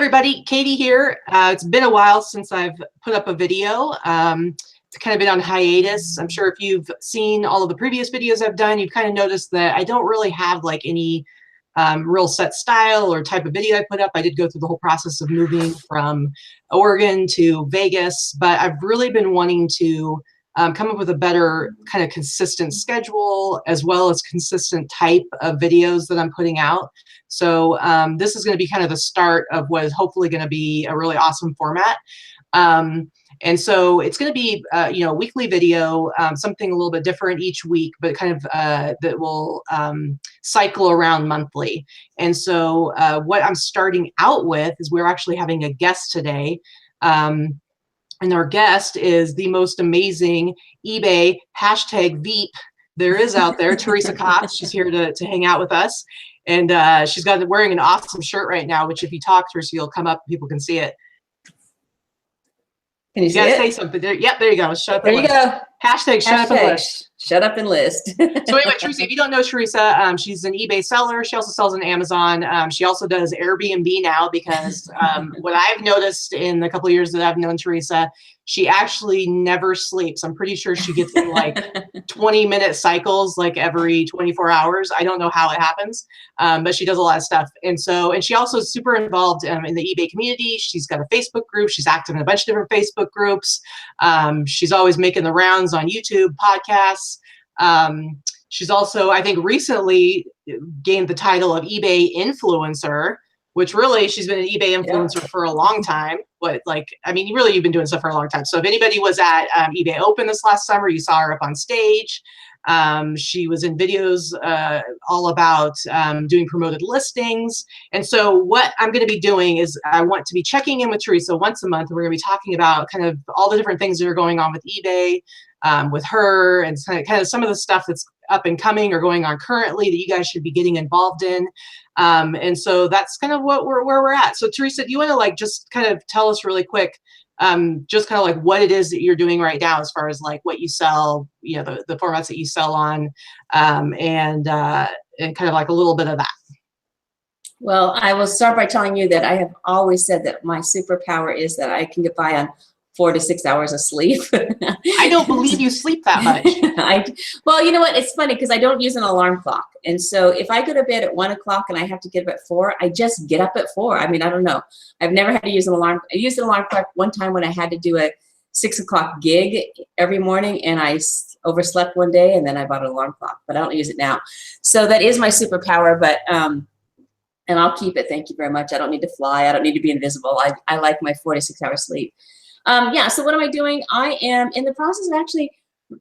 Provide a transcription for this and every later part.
everybody, Katie here. It's been a while since I've put up a video. It's kind of been on hiatus. I'm sure if you've seen all of the previous videos I've done, you've kind of noticed that I don't really have like any real set style or type of video I put up. I did go through the whole process of moving from Oregon to Vegas, but I've really been wanting to come up with a better kind of consistent schedule as well as consistent type of videos that I'm putting out. So this is going to be kind of the start of what is hopefully going to be a really awesome format. And so it's going to be, you know, a weekly video, something a little bit different each week, but kind of that will cycle around monthly. And so what I'm starting out with is we're actually having a guest today. And our guest is the most amazing eBay hashtag VEEP there is out there, Theresa Cox. She's here to hang out with us. And she's wearing an awesome shirt right now, which if you talk to her, you'll come up, people can see it. Can you see gotta it? Say something. Yep, there you go. Shut up there and you list. go. Hashtag shut up and list. Shut up and list. So anyway, Theresa, if you don't know Theresa, she's an eBay seller. She also sells on Amazon. She also does Airbnb now because what I've noticed in the couple of years that I've known Theresa, she actually never sleeps. I'm pretty sure she gets in like 20-minute cycles, like every 24 hours. I don't know how it happens, but she does a lot of stuff. And she also is super involved in the eBay community. She's got a Facebook group. She's active in a bunch of different Facebook groups. She's always making the rounds on YouTube, podcasts. She's also, I think, recently gained the title of eBay influencer, which really she's been an eBay influencer for a long time. But like, I mean, really, you've been doing stuff for a long time. So if anybody was at eBay Open this last summer, you saw her up on stage. She was in videos all about doing promoted listings. And so what I'm going to be doing is I want to be checking in with Theresa once a month. And we're going to be talking about kind of all the different things that are going on with eBay, with her, and kind of some of the stuff that's up and coming or going on currently that you guys should be getting involved in. And so that's kind of where we're at. So Theresa, do you want to like just kind of tell us really quick, just kind of like what it is that you're doing right now as far as like what you sell, you know, the formats that you sell on, and kind of like a little bit of that. Well, I will start by telling you that I have always said that my superpower is that I can get by on 4 to 6 hours of sleep. I don't believe you sleep that much. Well, you know what? It's funny because I don't use an alarm clock. And so if I go to bed at 1 o'clock and I have to get up at 4, I just get up at 4. I mean, I don't know. I've never had to use an alarm. I used an alarm clock one time when I had to do a 6 o'clock gig every morning, and I overslept one day, and then I bought an alarm clock, but I don't use it now. So that is my superpower, but and I'll keep it. Thank you very much. I don't need to fly. I don't need to be invisible. I like my 4 to 6 hours sleep. Yeah, so what am I doing? I am in the process of actually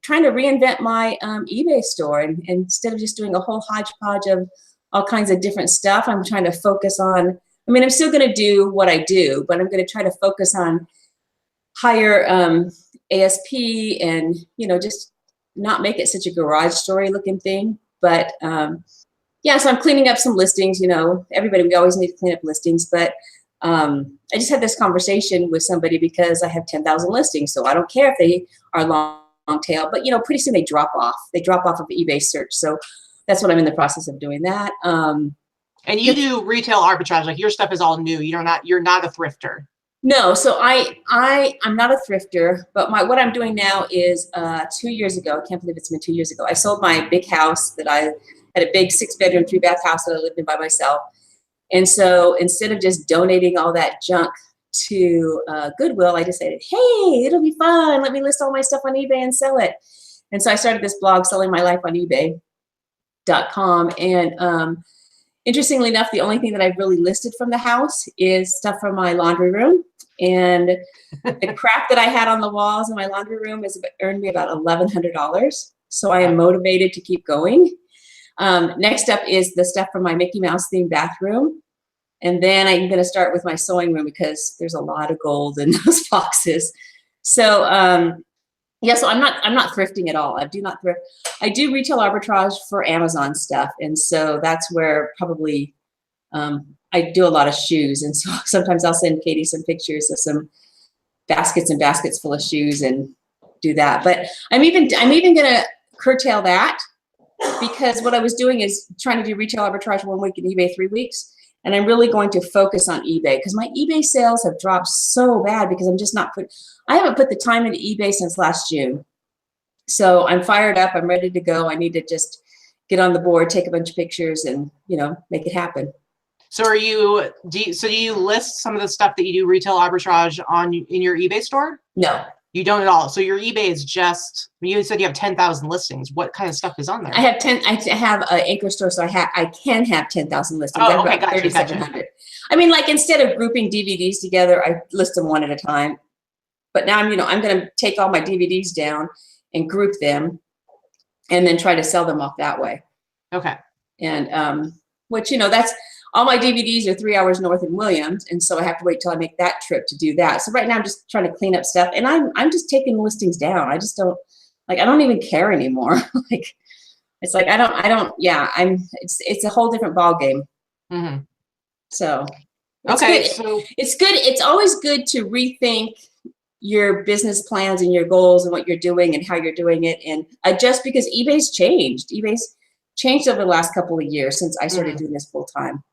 trying to reinvent my eBay store. And instead of just doing a whole hodgepodge of all kinds of different stuff, I'm trying to focus on, I mean, I'm still going to do what I do, but I'm going to try to focus on higher ASP and, you know, just not make it such a garage story looking thing. But yeah, so I'm cleaning up some listings. You know, we always need to clean up listings, but I just had this conversation with somebody because I have 10,000 listings, so I don't care if they are long tail, but you know, pretty soon they drop off. They drop off of eBay search. So that's what I'm in the process of doing that. And you do retail arbitrage, like your stuff is all new. You're not a thrifter. No, so I'm not a thrifter, but what I'm doing now is 2 years ago, I can't believe it's been 2 years ago, I sold my big house that I had, a big 6-bedroom, 3-bath house that I lived in by myself. And so instead of just donating all that junk to Goodwill, I decided, hey, it'll be fun. Let me list all my stuff on eBay and sell it. And so I started this blog, Selling My Life on eBay.com. And interestingly enough, the only thing that I've really listed from the house is stuff from my laundry room. And the crap that I had on the walls in my laundry room has earned me about $1,100. So I am motivated to keep going. Next up is the stuff from my Mickey Mouse themed bathroom. And then I'm going to start with my sewing room because there's a lot of gold in those boxes. So yeah, so I'm not thrifting at all. I do not thrift. I do retail arbitrage for Amazon stuff. And so that's where probably I do a lot of shoes. And so sometimes I'll send Katie some pictures of some baskets and baskets full of shoes and do that. But I'm even going to curtail that, because what I was doing is trying to do retail arbitrage 1 week and eBay 3 weeks. And I'm really going to focus on eBay because my eBay sales have dropped so bad because I'm just not I haven't put the time into eBay since last June. So I'm fired up. I'm ready to go. I need to just get on the board, take a bunch of pictures, and make it happen. So do you list some of the stuff that you do retail arbitrage in your eBay store? No. You don't at all. So your eBay is just, you said you have 10,000 listings. What kind of stuff is on there? I have an anchor store, so I can have 10,000 listings. Oh, okay, I've got 3,700. Gotcha. I mean, like instead of grouping DVDs together, I list them one at a time. But now I'm going to take all my DVDs down and group them, and then try to sell them off that way. Okay. And which that's all my DVDs are 3 hours north in Williams, and so I have to wait till I make that trip to do that. So right now I'm just trying to clean up stuff, and I'm just taking listings down. I just don't I don't even care anymore. It's like it's a whole different ball game. Mm-hmm. So okay, it's good. It's always good to rethink your business plans and your goals and what you're doing and how you're doing it, and adjust because eBay's changed. eBay's changed over the last couple of years since I started doing this full time.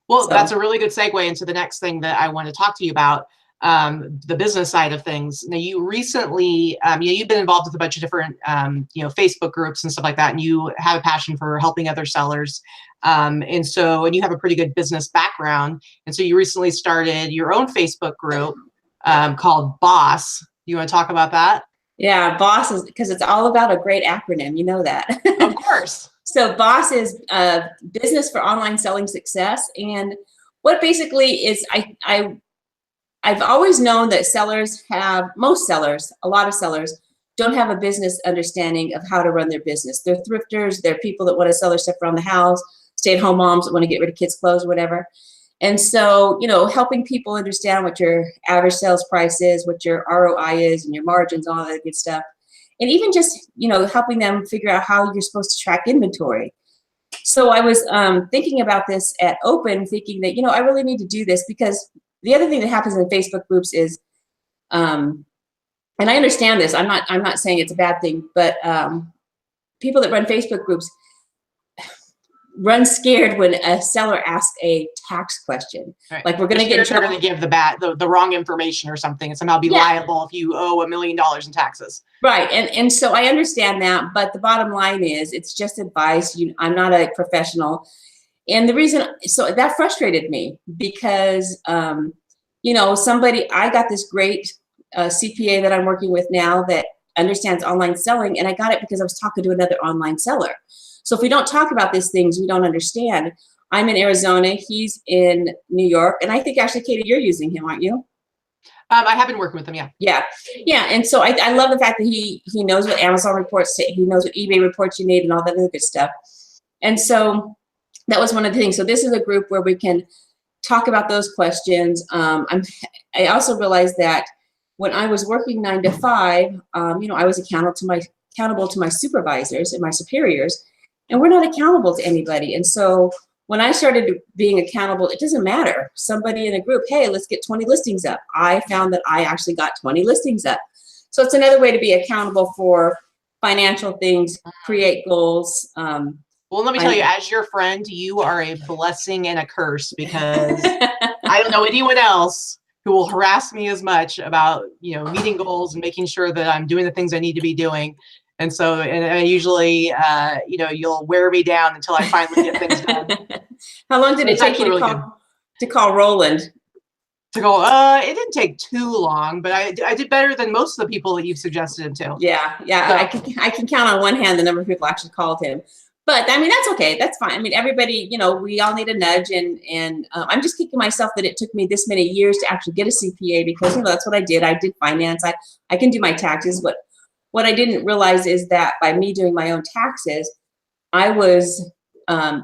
Well, that's a really good segue into the next thing that I want to talk to you about, the business side of things. Now, you recently, you've been involved with a bunch of different, Facebook groups and stuff like that, and you have a passion for helping other sellers. And you have a pretty good business background. And so you recently started your own Facebook group called BOSS. You want to talk about that? Yeah, BOSS is because it's all about a great acronym. You know that. Of course. So BOSS is Business for Online Selling Success. And what basically is, I've always known that a lot of sellers don't have a business understanding of how to run their business. They're thrifters, they're people that want to sell their stuff around the house, stay-at-home moms that want to get rid of kids' clothes, whatever. And so, helping people understand what your average sales price is, what your ROI is, and your margins, all that good stuff. And even just, helping them figure out how you're supposed to track inventory. So I was thinking about this at Open, thinking that, I really need to do this because the other thing that happens in Facebook groups is, and I understand this, I'm not saying it's a bad thing, but people that run Facebook groups run scared when a seller asks a tax question. Right. Like we're going to get in trouble. They're going to give the wrong information or something and somehow be liable if you owe $1 million in taxes. Right. And so I understand that, but the bottom line is it's just advice. I'm not a professional. And the reason, so that frustrated me because, I got this great CPA that I'm working with now that understands online selling. And I got it because I was talking to another online seller. So if we don't talk about these things, we don't understand. I'm in Arizona, he's in New York, and I think actually, Katie, you're using him, aren't you? I have been working with him, yeah. Yeah, and so I love the fact that he knows what Amazon reports say, he knows what eBay reports you need and all that other good stuff. And so that was one of the things. So this is a group where we can talk about those questions. I also realized that when I was working 9 to 5, I was accountable to my supervisors and my superiors. And we're not accountable to anybody. And so when I started being accountable, it doesn't matter. Somebody in a group, hey, let's get 20 listings up. I found that I actually got 20 listings up. So it's another way to be accountable for financial things, create goals. Well, let me tell you, as your friend, you are a blessing and a curse because I don't know anyone else who will harass me as much about, meeting goals and making sure that I'm doing the things I need to be doing. And so, and I usually, you'll wear me down until I finally get things done. How long did it take you to call Roland? It didn't take too long, but I did better than most of the people that you've suggested it to. Yeah. So, I can count on one hand the number of people actually called him. But I mean, that's okay. That's fine. I mean, everybody, we all need a nudge, and I'm just kicking myself that it took me this many years to actually get a CPA because that's what I did. I did finance. I can do my taxes, but what I didn't realize is that by me doing my own taxes, I was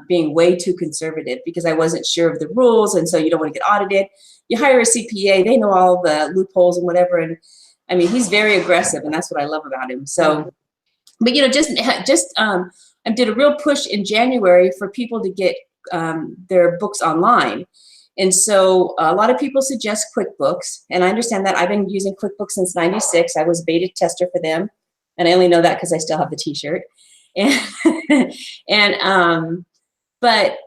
being way too conservative because I wasn't sure of the rules. And so you don't want to get audited. You hire a CPA, they know all the loopholes and whatever. And I mean, he's very aggressive, and that's what I love about him. So, but I did a real push in January for people to get their books online. And so a lot of people suggest QuickBooks, and I understand that. I've been using QuickBooks since '96. I was beta tester for them, and I only know that because I still have the T-shirt. But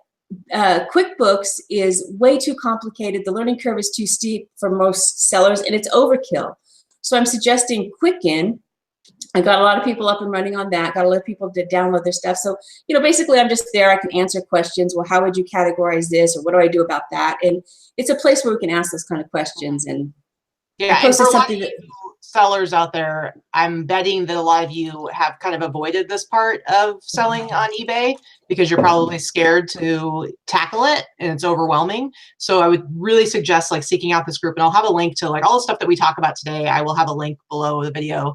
QuickBooks is way too complicated. The learning curve is too steep for most sellers, and it's overkill. So I'm suggesting Quicken. I got a lot of people up and running on that. Got a lot of people to download their stuff. So, you know, basically I'm just there. I can answer questions. Well, how would you categorize this? Or what do I do about that? And it's a place where we can ask those kind of questions. And yeah, and for a lot of you sellers out there, I'm betting that a lot of you have kind of avoided this part of selling on eBay because you're probably scared to tackle it and it's overwhelming. So I would really suggest like seeking out this group, and I'll have a link to like all the stuff that we talk about today. I will have a link below the video,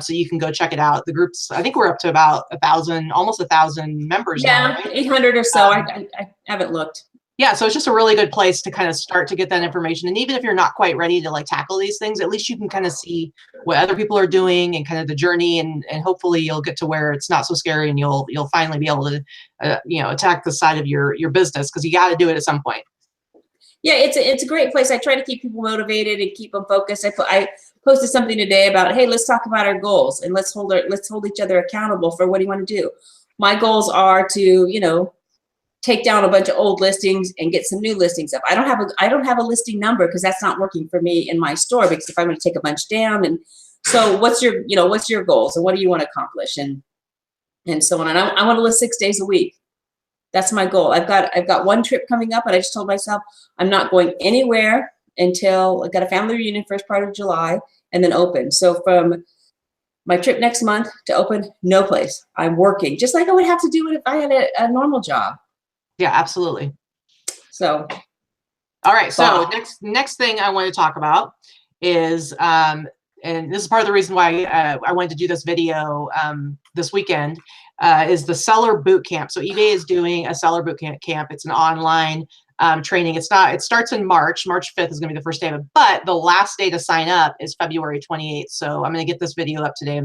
so you can go check it out. The groups, I think we're up to about 1,000, almost 1,000 members now, right? 800 or so. I haven't looked. Yeah, so it's just a really good place to kind of start to get that information. And even if you're not quite ready to like tackle these things, at least you can kind of see what other people are doing and kind of the journey, and hopefully you'll get to where it's not so scary, and you'll finally be able to you know, attack the side of your business, because you got to do it at some point. Yeah, it's a great place. I try to keep people motivated and keep them focused. I posted something today about, hey, let's talk about our goals, and let's hold each other accountable for what do you want to do. My goals are to, you know, take down a bunch of old listings and get some new listings up. I don't have a listing number because that's not working for me in my store, because if I'm going to take a bunch down, and so what's your goals and what do you want to accomplish, and so on. And I want to list 6 days a week. That's my goal. I've got one trip coming up, and I just told myself I'm not going anywhere until I got a family reunion first part of July and then open. So from my trip next month to open, no place. I'm working just like I would have to do it if I had a normal job. Yeah, absolutely. So, all right. So next thing I want to talk about is, and this is part of the reason why I wanted to do this video this weekend, is the seller boot camp. So eBay is doing a seller boot camp. It's an online training. It starts in March. March 5th is going to be the first day of it, but the last day to sign up is February 28th. So I'm going to get this video up today.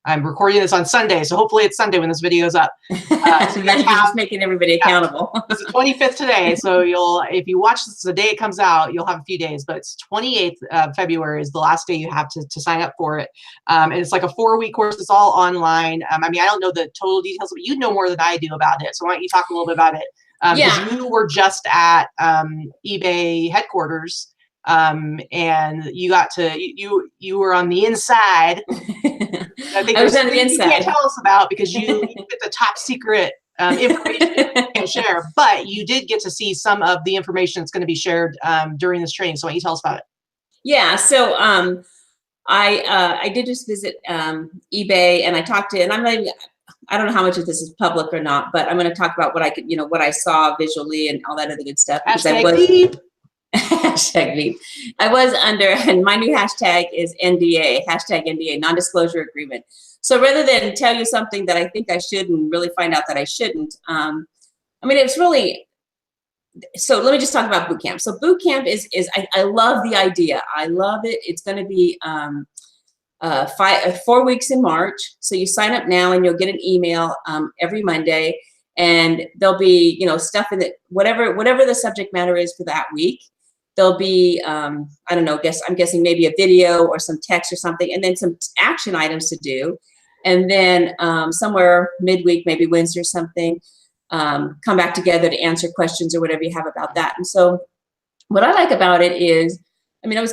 I'm recording this on Sunday, so hopefully it's Sunday when this video is up. So you're just making everybody accountable. It's the 25th today, so if you watch this the day it comes out, you'll have a few days, but it's 28th of February is the last day you have to sign up for it. And it's like a 4-week course. It's all online. I mean, I don't know the total details, but you know more than I do about it. So why don't you talk a little bit about it? Yeah. You were just at eBay headquarters, and you got to, you were on the inside. I think I was on the inside. You can't tell us about because you get the top secret information you can't share, but you did get to see some of the information that's going to be shared during this training. So why don't you tell us about it? Yeah. So I did just visit eBay, and I talked to, and I don't know how much of this is public or not, but I'm going to talk about what I could, you know, what I saw visually and all that other good stuff. Hashtag VEEP. I was under, and my new hashtag is NDA, hashtag NDA, non-disclosure agreement. So rather than tell you something that I think I should and really find out that I shouldn't, I mean, it's really, so let me just talk about boot camp. So boot camp is I love the idea. I love it. It's going to be 4 weeks in March. So you sign up now and you'll get an email every Monday, and there'll be, you know, stuff in it, whatever the subject matter is for that week. There'll be, I don't know, I'm guessing maybe a video or some text or something, and then some action items to do. And then somewhere midweek, maybe Wednesday or something, come back together to answer questions or whatever you have about that. And so what I like about it is, I mean, I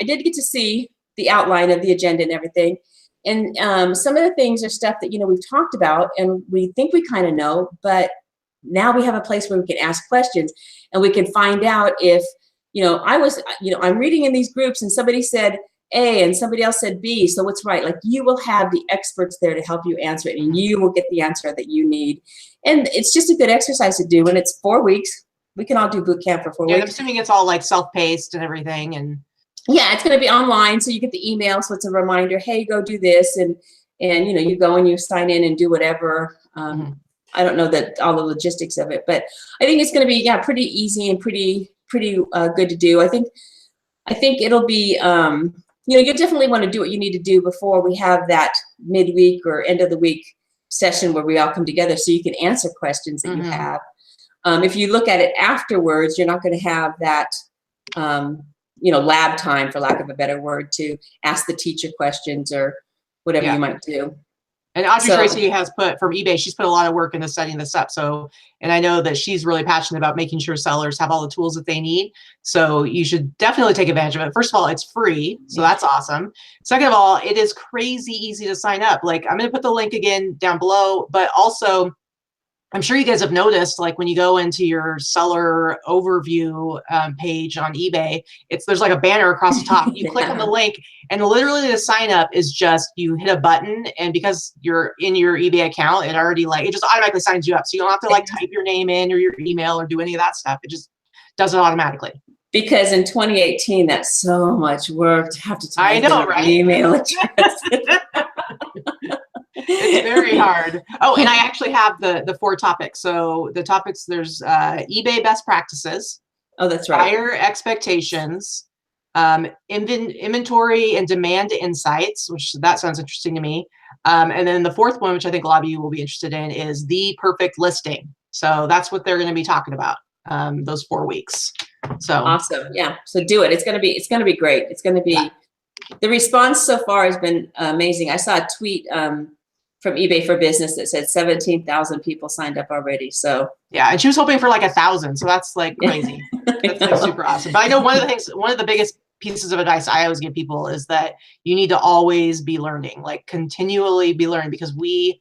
did get to see the outline of the agenda and everything. And some of the things are stuff that, you know, we've talked about and we think we kind of know, but now we have a place where we can ask questions and we can find out if, you know, I'm reading in these groups and somebody said A and somebody else said B, so what's right? Like, you will have the experts there to help you answer it, and you will get the answer that you need. And it's just a good exercise to do, and it's 4 weeks. We can all do boot camp for 4 weeks. I'm assuming it's all like self-paced and everything. And yeah, it's going to be online, so you get the email, so it's a reminder, hey, go do this, and you know, you go and you sign in and do whatever. I don't know all the logistics of it, but I think it's going to be, yeah, pretty easy and pretty good to do. I think it'll be, you know, you definitely want to do what you need to do before we have that midweek or end of the week session where we all come together, so you can answer questions that you have. If you look at it afterwards, you're not going to have that, you know, lab time, for lack of a better word, to ask the teacher questions or whatever you might do. And Audrey So- Tracy has put from eBay, she's put a lot of work into setting this up. So, and I know that she's really passionate about making sure sellers have all the tools that they need. So you should definitely take advantage of it. First of all, it's free. So that's awesome. Second of all, it is crazy easy to sign up. Like I'm going to put the link again down below, but also I'm sure you guys have noticed, like when you go into your seller overview page on eBay, there's like a banner across the top. You click on the link, and literally the sign up is just you hit a button, and because you're in your eBay account, it just automatically signs you up. So you don't have to like type your name in or your email or do any of that stuff. It just does it automatically. Because in 2018, that's so much work to have to type I know, in right? email address. It's very hard. Oh, and I actually have the 4 topics. So the topics, there's eBay best practices. Oh, that's right. Buyer expectations, inventory and demand insights, which that sounds interesting to me. And then the 4th one, which I think a lot of you will be interested in, is the perfect listing. So that's what they're going to be talking about those 4 weeks. So awesome. Yeah. So do it. It's going to be great. It's going to be, the response so far has been amazing. I saw a tweet from eBay for Business that said 17,000 people signed up already. So yeah, and she was hoping for like 1,000. So that's like crazy. That's like super awesome. But I know one of the biggest pieces of advice I always give people is that you need to always be learning, like continually be learning, because we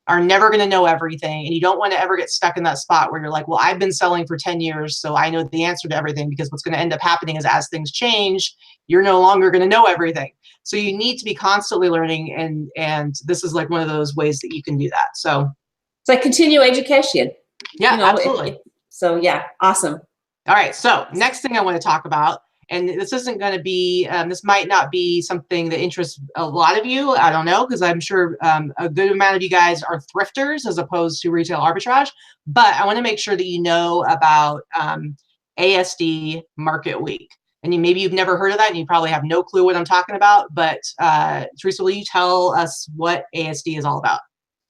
are never going to know everything. And you don't want to ever get stuck in that spot where you're like, well, I've been selling for 10 years, so I know the answer to everything, because what's going to end up happening is as things change, you're no longer going to know everything. So you need to be constantly learning. And this is like one of those ways that you can do that. So it's like continual education. Yeah, absolutely. So yeah, awesome. All right. So next thing I want to talk about, and this isn't going to be, this might not be something that interests a lot of you. I don't know, because I'm sure a good amount of you guys are thrifters as opposed to retail arbitrage. But I want to make sure that you know about ASD Market Week. And maybe you've never heard of that, and you probably have no clue what I'm talking about. But Theresa, will you tell us what ASD is all about?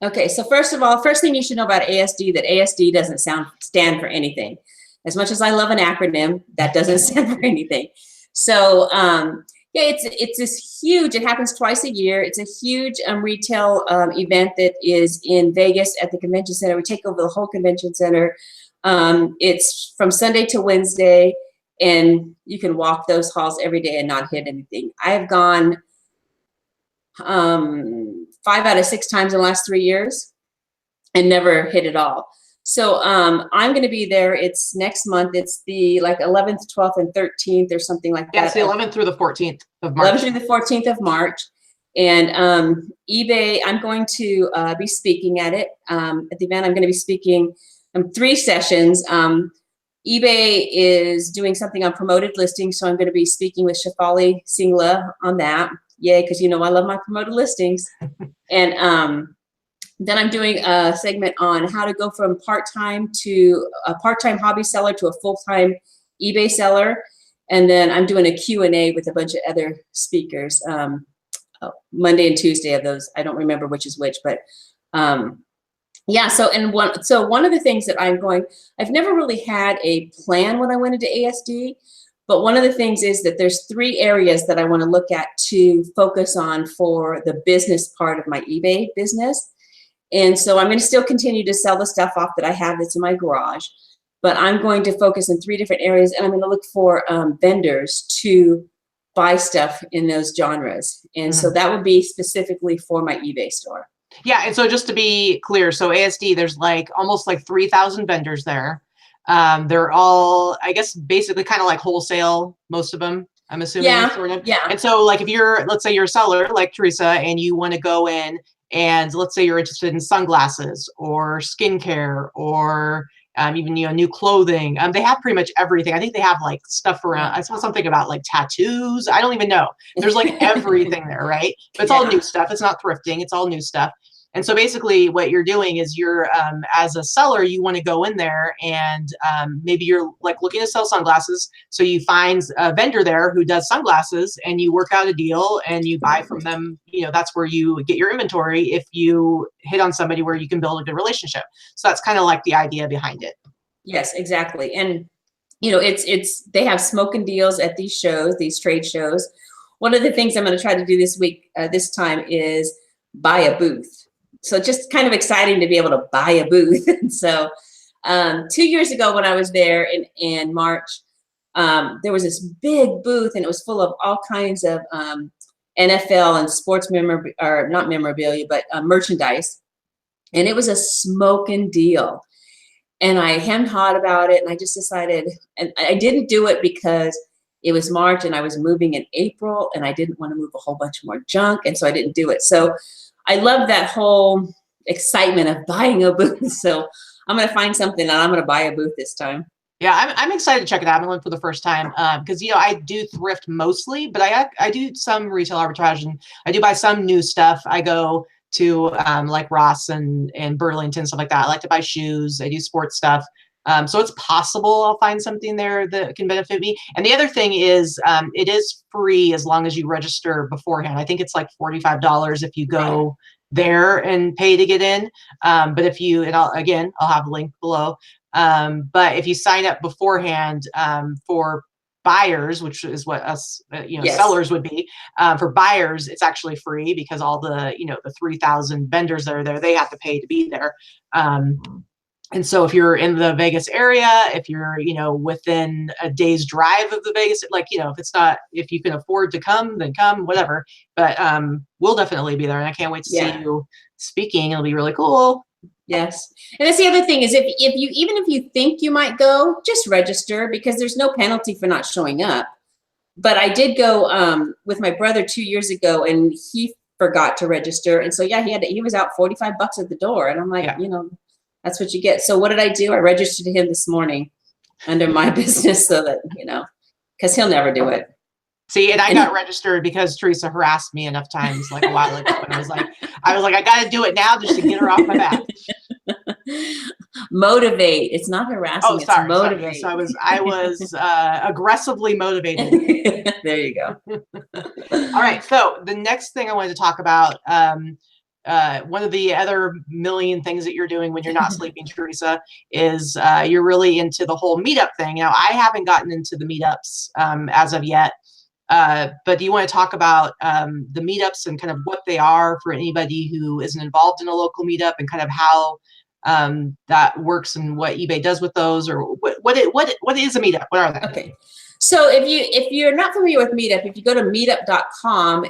Okay, so first of all, first thing you should know about ASD, that ASD doesn't stand for anything. As much as I love an acronym, that doesn't stand for anything. So yeah, it's this huge, it happens twice a year. It's a huge retail event that is in Vegas at the convention center. We take over the whole convention center. It's from Sunday to Wednesday, and you can walk those halls every day and not hit anything. I have gone 5 out of 6 times in the last 3 years and never hit it all. So I'm going to be there. It's next month. It's the 11th, 12th, and 13th or something like that. Yeah, it's the 11th through the 14th of March. 11th through the 14th of March. And eBay, I'm going to be speaking at it. At the event, I'm going to be speaking 3 sessions. eBay is doing something on promoted listings, so I'm going to be speaking with Shafali Singla on that. Yay, because you know I love my promoted listings. And then I'm doing a segment on how to go from part-time to a part-time hobby seller to a full-time eBay seller. And then I'm doing a Q&A with a bunch of other speakers. Monday and Tuesday of those. I don't remember which is which, but yeah. So one of the things that I've never really had a plan when I went into ASD. But one of the things is that there's 3 areas that I want to look at to focus on for the business part of my eBay business. And so I'm going to still continue to sell the stuff off that I have that's in my garage, but I'm going to focus in 3 different areas, and I'm going to look for vendors to buy stuff in those genres. And so that would be specifically for my eBay store. Yeah, and so just to be clear, so ASD, there's almost 3,000 vendors there. They're all, I guess, basically kind of like wholesale, most of them, I'm assuming. Yeah, sort of. yeah. And so if let's say you're a seller like Theresa, and you want to go in and let's say you're interested in sunglasses or skincare or even, new clothing. They have pretty much everything. I think they have stuff around, I saw something about tattoos. I don't even know. There's everything there, right? But it's all new stuff. It's not thrifting. It's all new stuff. And so basically what you're doing is you're, as a seller, you want to go in there and maybe you're looking to sell sunglasses. So you find a vendor there who does sunglasses and you work out a deal and you buy from them. That's where you get your inventory if you hit on somebody where you can build a good relationship. So that's kind of the idea behind it. Yes, exactly. And, they have smoking deals at these shows, these trade shows. One of the things I'm going to try to do this time is buy a booth. so just kind of exciting to be able to buy a booth. And so 2 years ago when I was there in March, there was this big booth, and it was full of all kinds of NFL and sports not memorabilia, but merchandise. And it was a smoking deal. And I hemmed-hawed about it, and I just decided, and I didn't do it because it was March and I was moving in April, and I didn't want to move a whole bunch more junk, and so I didn't do it. So I love that whole excitement of buying a booth. So I'm going to find something, and I'm going to buy a booth this time. Yeah, I'm excited to check it out. I'm going for the first time because, you know, I do thrift mostly, but I do some retail arbitrage, and I do buy some new stuff. I go to like Ross and Burlington, stuff like that. I like to buy shoes. I do sports stuff. So it's possible I'll find something there that can benefit me. And the other thing is it is free as long as you register beforehand. I think it's like $45 if you go there and pay to get in. But if you, and I'll have a link below. But if you sign up beforehand for buyers, which is what us, sellers would be, for buyers, it's actually free because all the, the 3,000 vendors that are there, they have to pay to be there. And so if you're in the Vegas area, if you're, within a day's drive of the Vegas, if you can afford to come, then come, whatever. But we'll definitely be there. And I can't wait to see you speaking. It'll be really cool. Yes. And that's the other thing is even if you think you might go, just register, because there's no penalty for not showing up. But I did go with my brother 2 years ago, and he forgot to register. And so, he was out $45 at the door. And I'm like, that's what you get. So what did I do? I registered him this morning under my business so that, because he'll never do it. See, and I got registered because Theresa harassed me enough times like a while ago. And I was like, I got to do it now just to get her off my back. Motivate. It's not harassing. Oh, sorry. It's motivate. So I was aggressively motivated. There you go. All right. So the next thing I wanted to talk about, one of the other million things that you're doing when you're not sleeping, Theresa, is you're really into the whole meetup thing. Now, I haven't gotten into the meetups as of yet. But do you want to talk about the meetups and kind of what they are for anybody who isn't involved in a local meetup, and kind of how that works and what eBay does with those, or what is a meetup? What are they? Okay. So if you're not familiar with Meetup, if you go to meetup.com,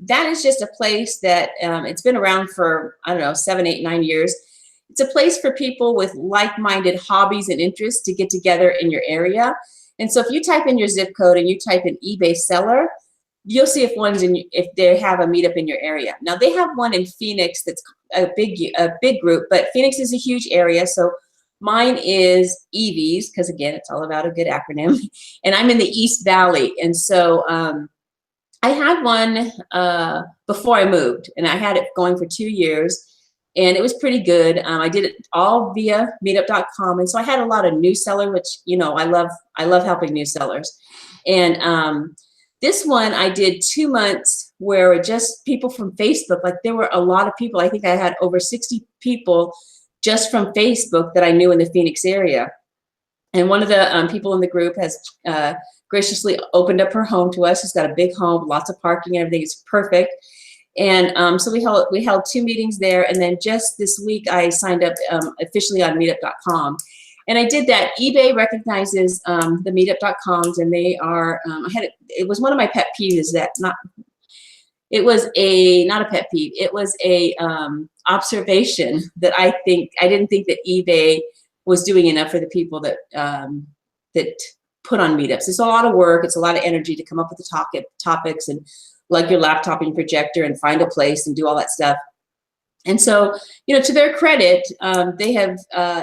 that is just a place that it's been around for, 7, 8, 9 years. It's a place for people with like-minded hobbies and interests to get together in your area. And so if you type in your zip code and you type in eBay seller, you'll see if they have a meetup in your area. Now they have one in Phoenix that's a big group, but Phoenix is a huge area. So mine is EVs, because again, it's all about a good acronym. And I'm in the East Valley. And so I had one before I moved, and I had it going for 2 years. And it was pretty good. I did it all via meetup.com. And so I had a lot of new sellers, which, I love helping new sellers. And this one I did 2 months where just people from Facebook, like there were a lot of people. I think I had over 60 people just from Facebook that I knew in the Phoenix area. And one of the people in the group has graciously opened up her home to us. She's got a big home, lots of parking, everything is perfect. And so we held 2 meetings there. And then just this week, I signed up officially on meetup.com. And I did that. eBay recognizes the meetup.coms, and they are, it was one of my pet peeves it was not a pet peeve. It was a observation that I didn't think that eBay was doing enough for the people that put on meetups. It's a lot of work. It's a lot of energy to come up with the topics and plug your laptop and projector and find a place and do all that stuff. And so, to their credit, they have,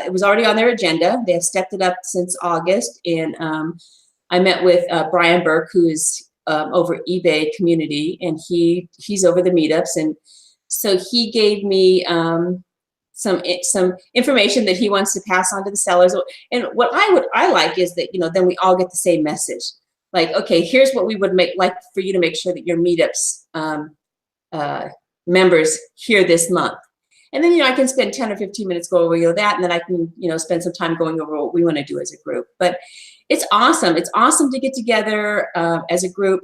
it was already on their agenda. They have stepped it up since August. And I met with Brian Burke, who is over eBay community, and he's over the meetups. And so he gave me some information that he wants to pass on to the sellers. And what I like is that, then we all get the same message. Like, okay, here's what we would like for you to make sure that your meetups members hear this month. And then, I can spend 10 or 15 minutes going over that, and then I can, spend some time going over what we want to do as a group. But it's awesome. It's awesome to get together as a group.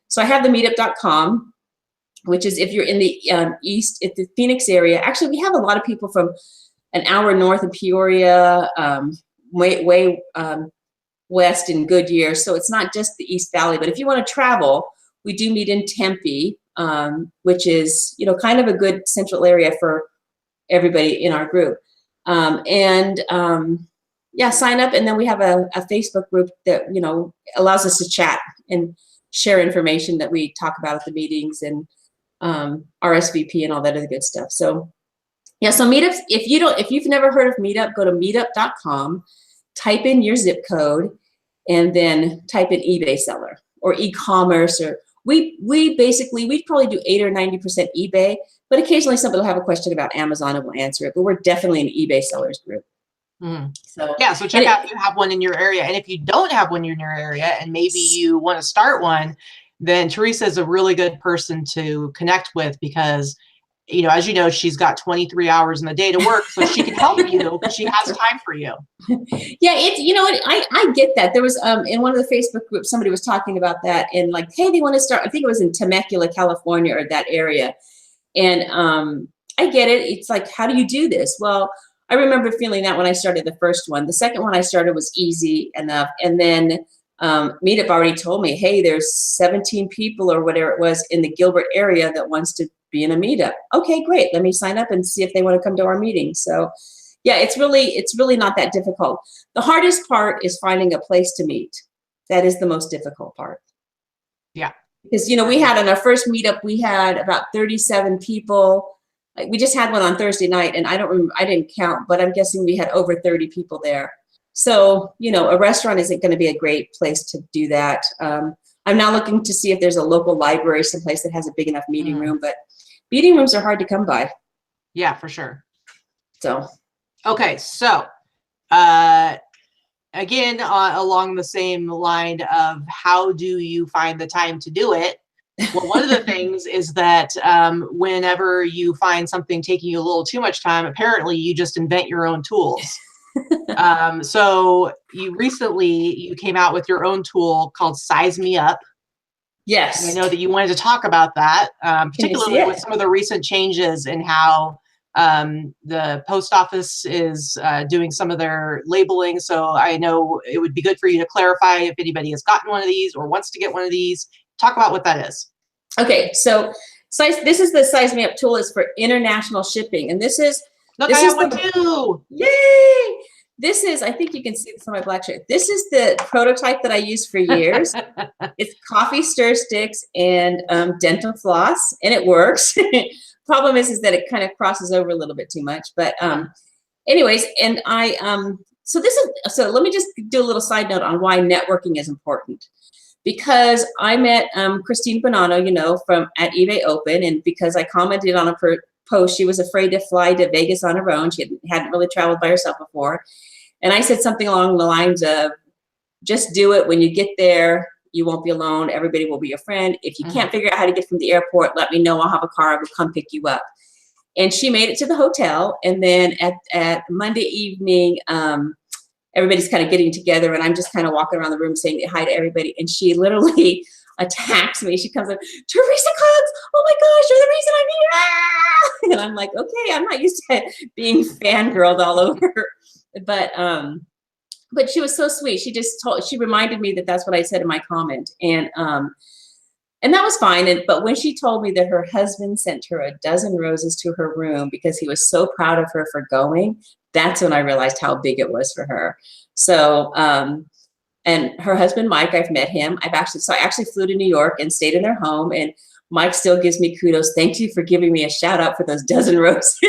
So I have the meetup.com, which is if you're in the east, at the Phoenix area. Actually, we have a lot of people from an hour north of Peoria, way west in Goodyear. So it's not just the East Valley, but if you want to travel, we do meet in Tempe, which is, kind of a good central area for everybody in our group. Yeah, sign up. And then we have a Facebook group that, allows us to chat and share information that we talk about at the meetings, and RSVP and all that other good stuff. So yeah, so meetups, if you've never heard of Meetup, go to meetup.com, type in your zip code, and then type in eBay seller or e-commerce, or we probably do 8 or 90% eBay, but occasionally somebody will have a question about Amazon and we'll answer it. But we're definitely an eBay sellers group. So yeah, so check out if you have one in your area. And if you don't have one in your area and maybe you want to start one, then Theresa is a really good person to connect with, because as you know, she's got 23 hours in the day to work, so she can help you because she has time for you. Yeah, it's, I get that. There was in one of the Facebook groups, somebody was talking about that, and like, hey, they want to start, I think it was in Temecula, California, or that area. And I get it. It's like, how do you do this? Well, I remember feeling that when I started the first one. The second one I started was easy enough. And then Meetup already told me, hey, there's 17 people or whatever it was in the Gilbert area that wants to be in a meetup. Okay, great. Let me sign up and see if they want to come to our meeting. So yeah, it's really not that difficult. The hardest part is finding a place to meet. That is the most difficult part. Yeah. Because, we had on our first meetup, we had about 37 people. We just had one on Thursday night, and I don't remember, I didn't count, but I'm guessing we had over 30 people there. So, a restaurant isn't going to be a great place to do that. I'm now looking to see if there's a local library someplace that has a big enough meeting room, but meeting rooms are hard to come by. Yeah, for sure. So. Okay, so again, along the same line of how do you find the time to do it? Well, one of the things is that whenever you find something taking you a little too much time, apparently you just invent your own tools. So you came out with your own tool called Size Me Up. Yes. And I know that you wanted to talk about that, particularly with some of the recent changes in how the post office is doing some of their labeling. So I know it would be good for you to clarify if anybody has gotten one of these or wants to get one of these. Talk about what that is. Okay, so this is the Size Me Up tool. Is for international shipping, and this is look, I have one too. Yay! This is, I think you can see this on my black shirt. This is the prototype that I used for years. It's coffee stir sticks and dental floss, and it works. Problem is that it kind of crosses over a little bit too much. But anyways, and so let me just do a little side note on why networking is important. Because I met Christine Bonanno, from at eBay Open, and because I commented on a post, she was afraid to fly to Vegas on her own. She hadn't really traveled by herself before. And I said something along the lines of, just do it. When you get there, you won't be alone. Everybody will be your friend. If you can't figure out how to get from the airport, let me know. I'll have a car. I will come pick you up. And she made it to the hotel. And then at Monday evening, everybody's kind of getting together, and I'm just kind of walking around the room saying hi to everybody. And she literally attacks me. She comes up, Theresa Cox, oh my gosh, you're the reason I'm here. Ah! And I'm like, okay, I'm not used to being fangirled all over. But she was so sweet. She reminded me that that's what I said in my comment. And that was fine. But when she told me that her husband sent her a dozen roses to her room because he was so proud of her for going, that's when I realized how big it was for her. So, and her husband, Mike, I've met him. I actually flew to New York and stayed in their home, and Mike still gives me kudos. Thank you for giving me a shout out for those dozen roses.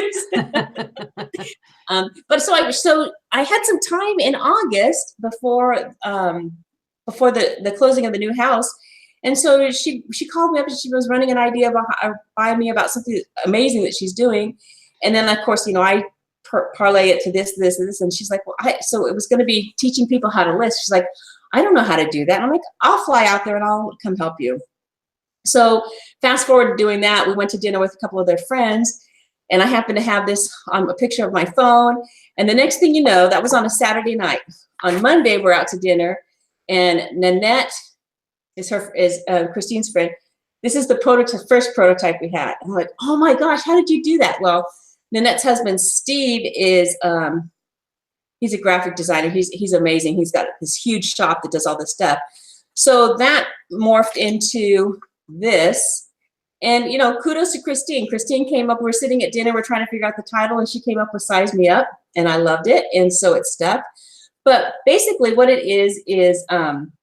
But so I had some time in August before the closing of the new house. And so she called me up, and she was running an idea by me about something amazing that she's doing. And then, of course, I parlay it to this, and she's like, well, so it was going to be teaching people how to list. She's like, I don't know how to do that. And I'm like, I'll fly out there and I'll come help you. So fast forward to doing that, we went to dinner with a couple of their friends, and I happened to have this on a picture of my phone. And the next thing you know, that was on a Saturday night. On Monday, we're out to dinner, and Nanette is Christine's friend. this is the first prototype we had. And I'm like, oh my gosh, how did you do that? Well, Nanette's husband, Steve, is, he's a graphic designer. He's amazing. He's got this huge shop that does all this stuff. So that morphed into this. And, you know, kudos to Christine. Christine came up, we were sitting at dinner, we're trying to figure out the title, and she came up with Size Me Up, and I loved it, and so it stuck. But basically what it is,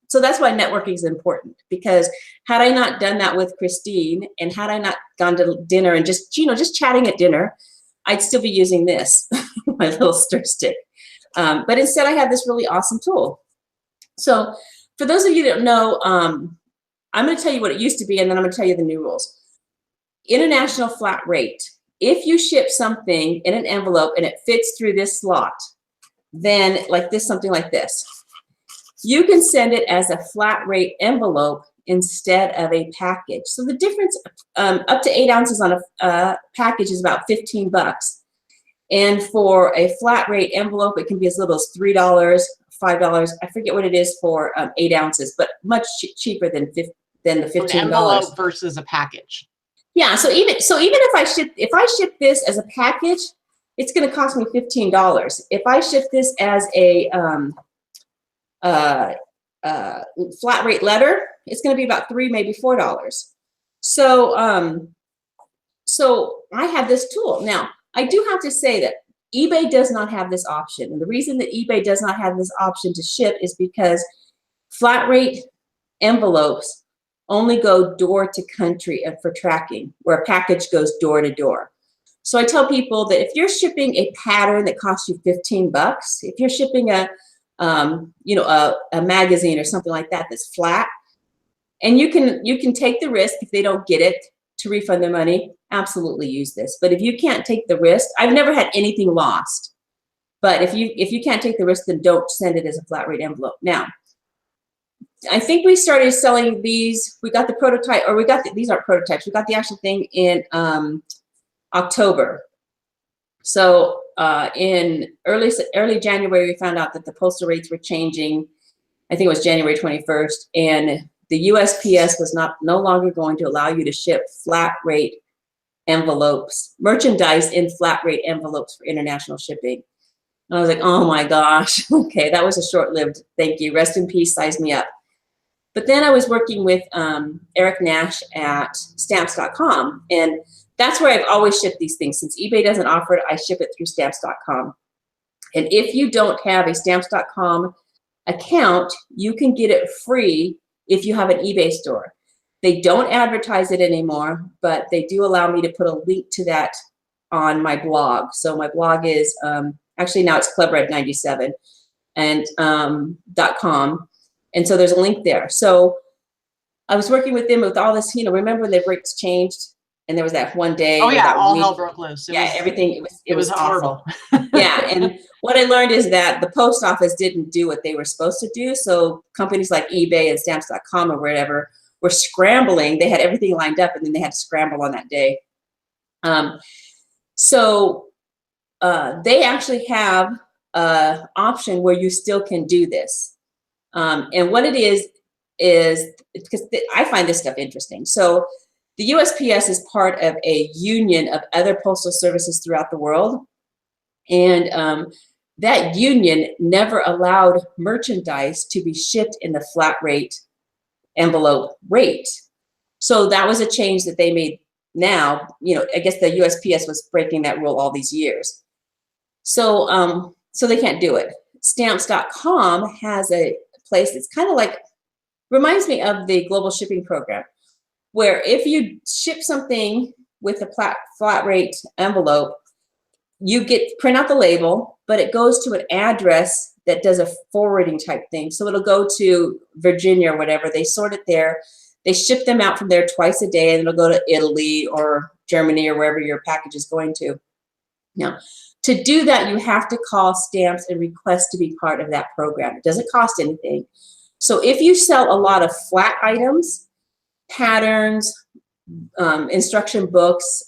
so that's why networking is important, because had I not done that with Christine, and had I not gone to dinner and just, you know, just chatting at dinner, I'd still be using this, my little stir stick. But instead I have this really awesome tool. So for those of you that don't know, I'm going to tell you what it used to be, and then I'm going to tell you the new rules. International flat rate. If you ship something in an envelope and it fits through this slot, then like this, something like this, you can send it as a flat rate envelope instead of a package. So the difference, up to 8 ounces on a package is about 15 bucks. And for a flat rate envelope, it can be as little as $3, $5. I forget what it is for 8 ounces, but much cheaper than the $15. An envelope versus a package. Yeah. So even if I ship this as a package, it's going to cost me $15. If I ship this as a flat rate letter, it's going to be about $3, maybe $4. So so I have this tool. Now, I do have to say that eBay does not have this option. And the reason that eBay does not have this option to ship is because flat rate envelopes only go door to country for tracking, where a package goes door to door. So I tell people that if you're shipping a pattern that costs you 15 bucks, if you're shipping a magazine or something like that that's flat, and you can take the risk if they don't get it to refund their money, absolutely use this. But if you can't take the risk, I've never had anything lost. But if you can't take the risk, then don't send it as a flat rate envelope. Now, I think we started selling these. We got the prototype, or these aren't prototypes. We got the actual thing in October. So in early January, we found out that the postal rates were changing. I think it was January 21st, and the USPS was no longer going to allow you to ship flat rate envelopes, merchandise in flat rate envelopes for international shipping. And I was like, oh my gosh, okay, that was a short-lived thank you. Rest in peace, Size Me Up. But then I was working with Eric Nash at stamps.com, and that's where I've always shipped these things. Since eBay doesn't offer it, I ship it through stamps.com. And if you don't have a stamps.com account, you can get it free if you have an eBay store. They don't advertise it anymore, but they do allow me to put a link to that on my blog. So my blog is, actually now it's Clubred97 and .com. And so there's a link there. So I was working with them with all this, remember when the rates changed and there was that one day. Oh yeah, all hell broke loose. Everything, it was horrible. Yeah, and what I learned is that the post office didn't do what they were supposed to do. So companies like eBay and stamps.com or whatever were scrambling. They had everything lined up and then they had to scramble on that day. So they actually have an option where you still can do this. And what it is because I find this stuff interesting. So the USPS is part of a union of other postal services throughout the world. And that union never allowed merchandise to be shipped in the flat rate envelope rate. So that was a change that they made now. I guess the USPS was breaking that rule all these years. So, so they can't do it. Stamps.com has a place that's kind of like, reminds me of the global shipping program, where if you ship something with a flat rate envelope, you print out the label, but it goes to an address that does a forwarding type thing. So it'll go to Virginia or whatever. They sort it there. They ship them out from there twice a day, and it'll go to Italy or Germany or wherever your package is going to. Now, to do that, you have to call Stamps and request to be part of that program. It doesn't cost anything. So if you sell a lot of flat items, patterns, instruction books,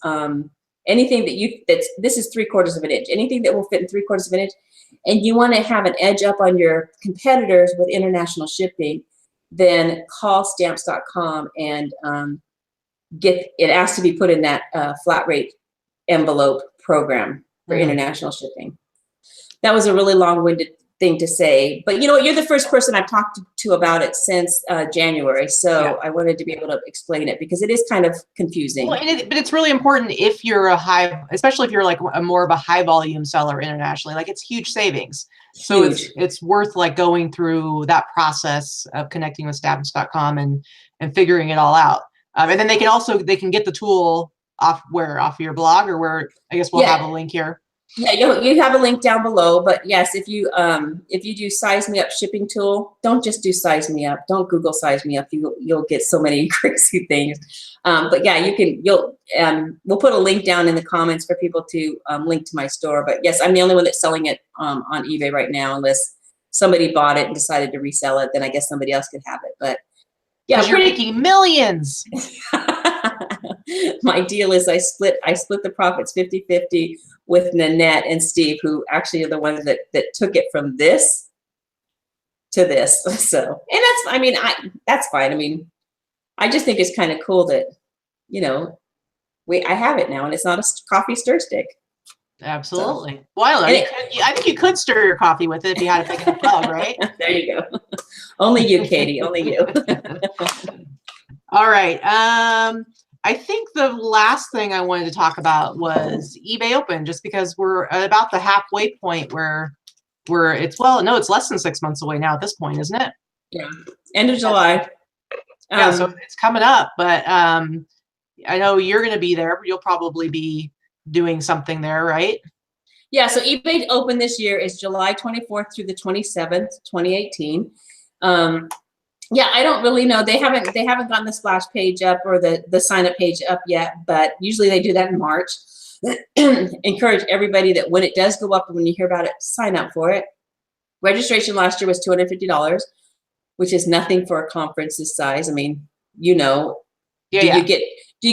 anything this is 3/4 of an inch, anything that will fit in 3/4 of an inch, and you want to have an edge up on your competitors with international shipping, then call stamps.com and it has to be put in that flat rate envelope program for international shipping. That was a really long-winded thing to say, but you know what? You're the first person I've talked to about it since January, so I wanted to be able to explain it because it is kind of confusing. Well, but it's really important if you're especially if you're like more of a high volume seller internationally, like it's huge savings. So it's worth like going through that process of connecting with Stabs.com and figuring it all out. And then they can get the tool off your blog, or where I guess we'll have a link here. Yeah, you have a link down below, but yes, if you do size me up shipping tool, don't just do size me up. Don't Google size me up. You'll get so many crazy things. But yeah, we'll put a link down in the comments for people to link to my store. But yes, I'm the only one that's selling it on eBay right now, unless somebody bought it and decided to resell it, then I guess somebody else could have it. But yeah, you're making millions. My deal is I split the profits 50-50 with Nanette and Steve, who actually are the ones that took it from this to this. So, and that's fine. I mean, I just think it's kind of cool that, you know, I have it now and it's not a coffee stir stick. Absolutely. So, well, I think you could stir your coffee with it if you had a big enough mug, right? There you go. Only you, Katie. Only you. All right. I think the last thing I wanted to talk about was eBay Open, just because we're at about the halfway point where it's less than 6 months away now at this point, isn't it? Yeah. End of July. Yeah, so it's coming up, but I know you're going to be there. You'll probably be doing something there, right? Yeah, so eBay Open this year is July 24th through the 27th, 2018. Yeah, I don't really know. They haven't gotten the splash page up or the sign up page up yet, but usually they do that in March. Encourage everybody that when it does go up and when you hear about it, sign up for it. Registration last year was $250, which is nothing for a conference this size. I mean, you know, do you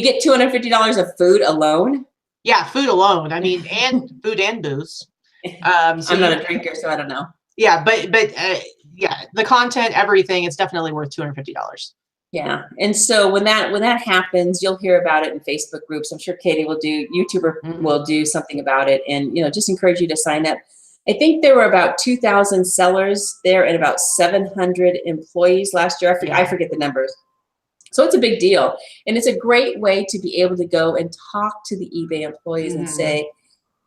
get $250 of food alone? Yeah, food alone. I mean, and food and booze. So I'm not a drinker, so I don't know. Yeah, but yeah, the content, everything, it's definitely worth $250. Yeah, and so when that happens, you'll hear about it in Facebook groups. I'm sure Katie will do, YouTuber will do something about it, and you know, just encourage you to sign up. I think there were about 2,000 sellers there and about 700 employees last year. I forget the numbers. So it's a big deal, and it's a great way to be able to go and talk to the eBay employees and say,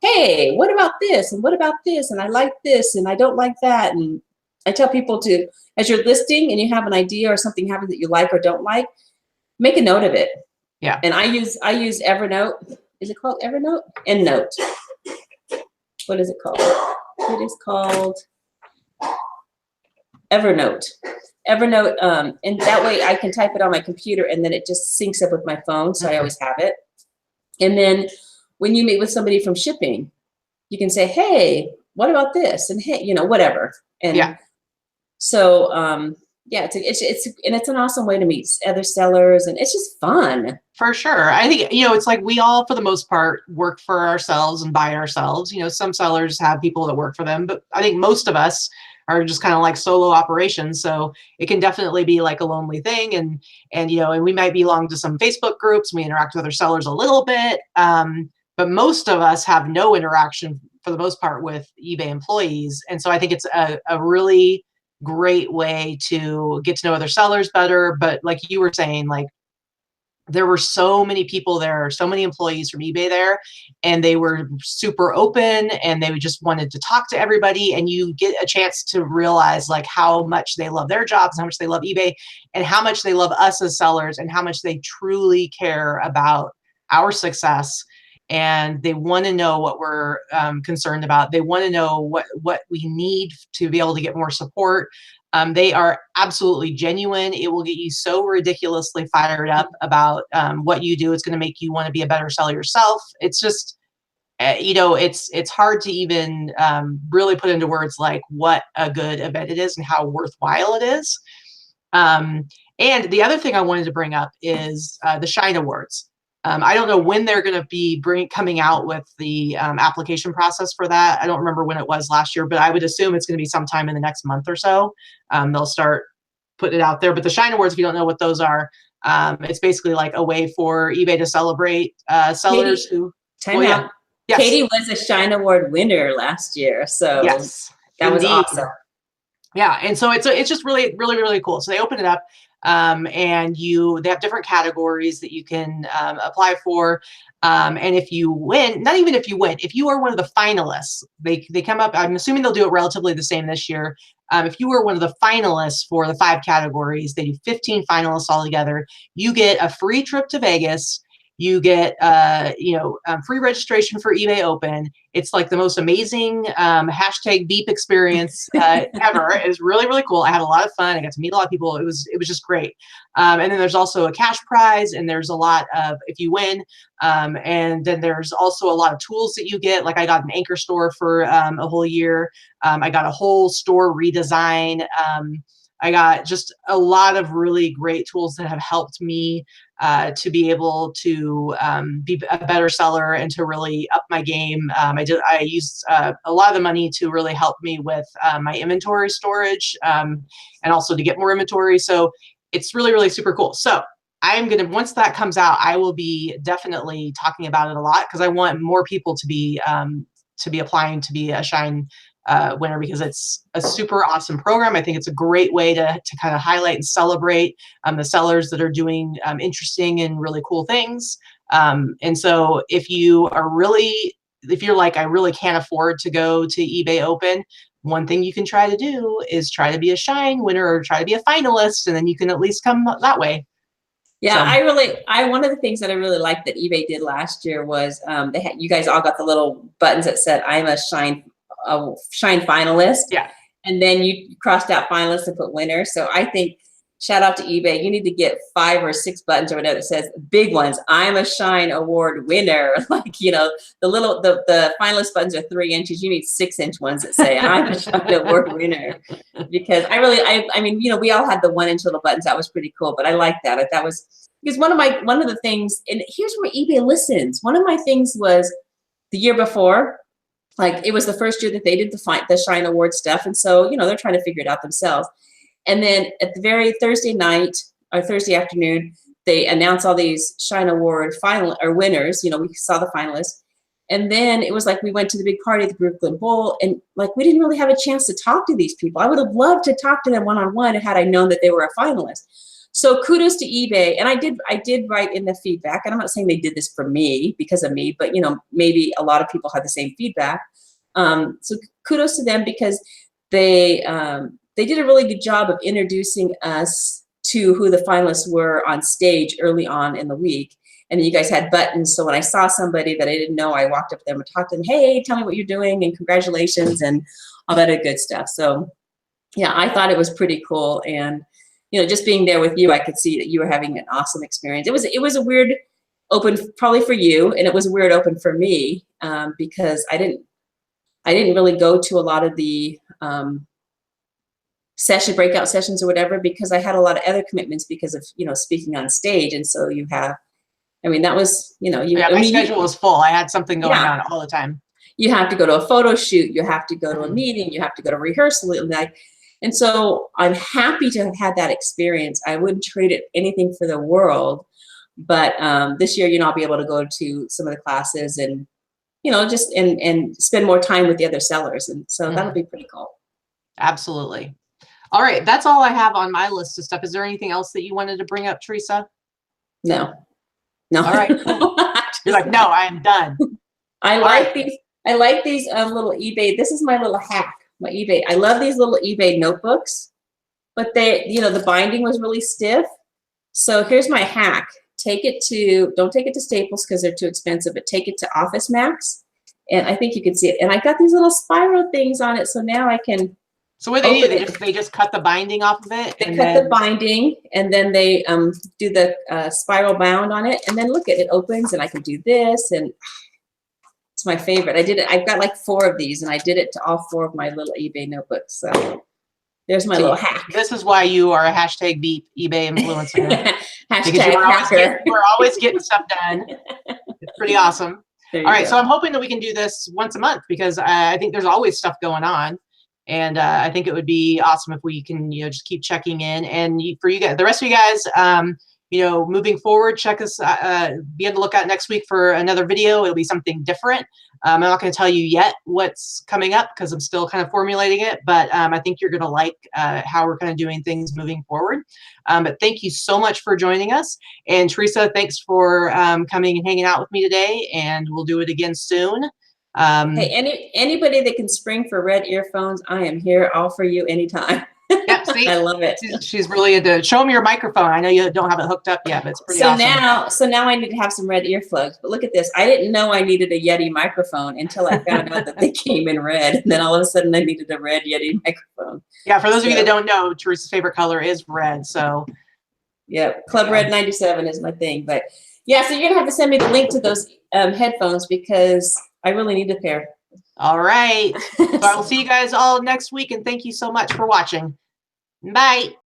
hey, what about this? And what about this? And I like this and I don't like that. And I tell people to, as you're listing and you have an idea or something happens that you like or don't like, make a note of it. Yeah. And I use Evernote. Is it called Evernote? EndNote. What is it called? It is called Evernote. Evernote, and that way I can type it on my computer and then it just syncs up with my phone, so I always have it. And then when you meet with somebody from shipping, you can say, hey, what about this? And hey, you know, whatever. And so, yeah, it's an awesome way to meet other sellers, and it's just fun. For sure. I think, you know, it's like we all, for the most part, work for ourselves and by ourselves. You know, some sellers have people that work for them, but I think most of us are just kind of like solo operations. So it can definitely be like a lonely thing. And you know, and we might belong to some Facebook groups. We interact with other sellers a little bit. But most of us have no interaction for the most part with eBay employees. And so I think it's a really great way to get to know other sellers better. But like you were saying, like, there were so many people there, so many employees from eBay there, and they were super open and they just wanted to talk to everybody. And you get a chance to realize like how much they love their jobs, how much they love eBay, and how much they love us as sellers, and how much they truly care about our success. And they want to know what we're concerned about. They want to know what we need to be able to get more support. They are absolutely genuine. It will get you so ridiculously fired up about what you do. It's going to make you want to be a better seller yourself. It's just, you know, it's hard to even really put into words like what a good event it is and how worthwhile it is. And the other thing I wanted to bring up is the Shine Awards. I don't know when they're going to be coming out with the application process for that. I don't remember when it was last year, but I would assume it's going to be sometime in the next month or so. They'll start putting it out there. But the Shine Awards, if you don't know what those are, It's basically like a way for eBay to celebrate sellers Katie, who. time Well, yeah. out. Yes. Katie was a Shine Award winner last year, so Yes, that was indeed. awesome. Yeah, and so it's just really, really, really cool. So they open it up, and they have different categories that you can apply for. And if you win, not even if you win, if you are one of the finalists, they come up. I'm assuming they'll do it relatively the same this year. If you were one of the finalists for the 5 categories, they do 15 finalists altogether. You get a free trip to Vegas. You get, free registration for eBay Open. It's like the most amazing hashtag VEEP experience ever. It was really, really cool. I had a lot of fun. I got to meet a lot of people. It was just great. And then there's also a cash prize, and there's a lot of, if you win, and then there's also a lot of tools that you get. Like I got an anchor store for a whole year. I got a whole store redesign. I got just a lot of really great tools that have helped me to be able to be a better seller and to really up my game. I used a lot of the money to really help me with my inventory storage and also to get more inventory. So it's really, really super cool. So I'm going to, once that comes out, I will be definitely talking about it a lot because I want more people to be applying to be a Shine winner, because it's a super awesome program. I think it's a great way to kind of highlight and celebrate the sellers that are doing interesting and really cool things. And so if you're like, I really can't afford to go to eBay Open, one thing you can try to do is try to be a Shine winner or try to be a finalist, and then you can at least come that way. Yeah, one of the things that I really liked that eBay did last year was you guys all got the little buttons that said I'm a Shine finalist. Yeah. And then you crossed out finalists and put winner. So I think, shout out to eBay, you need to get 5 or 6 buttons or whatever that says big ones. I'm a Shine Award winner. Like, the finalist buttons are 3 inches. You need 6-inch ones that say I'm a Shine Award winner. Because I mean, we all had the 1-inch little buttons. That was pretty cool. But I like that. That was because one of the things, and here's where eBay listens. One of my things was the year before, like it was the first year that they did the Shine Award stuff. And so, they're trying to figure it out themselves. And then at the very Thursday night or Thursday afternoon, they announced all these Shine Award winners. We saw the finalists. And then it was like we went to the big party at the Brooklyn Bowl, and like we didn't really have a chance to talk to these people. I would have loved to talk to them one-on-one had I known that they were a finalist. So kudos to eBay. And I did write in the feedback, and I'm not saying they did this for me because of me, but maybe a lot of people had the same feedback. So kudos to them because they did a really good job of introducing us to who the finalists were on stage early on in the week. And you guys had buttons. So when I saw somebody that I didn't know, I walked up to them and talked to them. Hey, tell me what you're doing and congratulations and all that good stuff. So yeah, I thought it was pretty cool. And just being there with you, I could see that you were having an awesome experience. It was a weird open probably for you, and it was a weird open for me because I didn't really go to a lot of the breakout sessions or whatever because I had a lot of other commitments because of speaking on stage. And so that was my schedule was full. I had something going on all the time. You have to go to a photo shoot. You have to go to a meeting. You have to go to rehearsal. And so I'm happy to have had that experience. I wouldn't trade it anything for the world. But this year, I'll be able to go to some of the classes and, just and spend more time with the other sellers. And so that'll be pretty cool. Absolutely. All right. That's all I have on my list of stuff. Is there anything else that you wanted to bring up, Theresa? No. All right. You're like, no, I am done. I like these little eBay. This is my little hack. My eBay. I love these little eBay notebooks, but the binding was really stiff. So here's my hack. Don't take it to Staples because they're too expensive, but take it to Office Max. And I think you can see it. And I got these little spiral things on it. So now I can. So what they do, they just cut the binding off of it? They cut the binding and then they do the spiral bound on it. And then look at it opens and I can do this. And it's my favorite. I've got like 4 of these and I did it to all 4 of my little eBay notebooks. So there's my little hack. This is why you are a hashtag VEEP eBay influencer. Hashtag hacker. We're always getting stuff done. It's pretty awesome. All right. So I'm hoping that we can do this once a month because I think there's always stuff going on. And I think it would be awesome if we can, just keep checking in. And for you guys, the rest of you guys, moving forward, check us, be on the lookout next week for another video. It'll be something different. I'm not going to tell you yet what's coming up because I'm still kind of formulating it, but I think you're going to like how we're kind of doing things moving forward. But thank you so much for joining us. And Theresa, thanks for coming and hanging out with me today, and we'll do it again soon. Hey, anybody that can spring for red earphones, I am here all for you anytime. Yep, see, I love it. She's really into. Show them your microphone. I know you don't have it hooked up yet, but it's pretty awesome. So now I need to have some red earplugs. But look at this. I didn't know I needed a Yeti microphone until I found out that they came in red. And then all of a sudden I needed a red Yeti microphone. Yeah, for those of you that don't know, Theresa's favorite color is red. So yeah, Club Red 97 is my thing. But yeah, so you're gonna have to send me the link to those headphones because I really need a pair. All right. So I will see you guys all next week, and thank you so much for watching. Bye.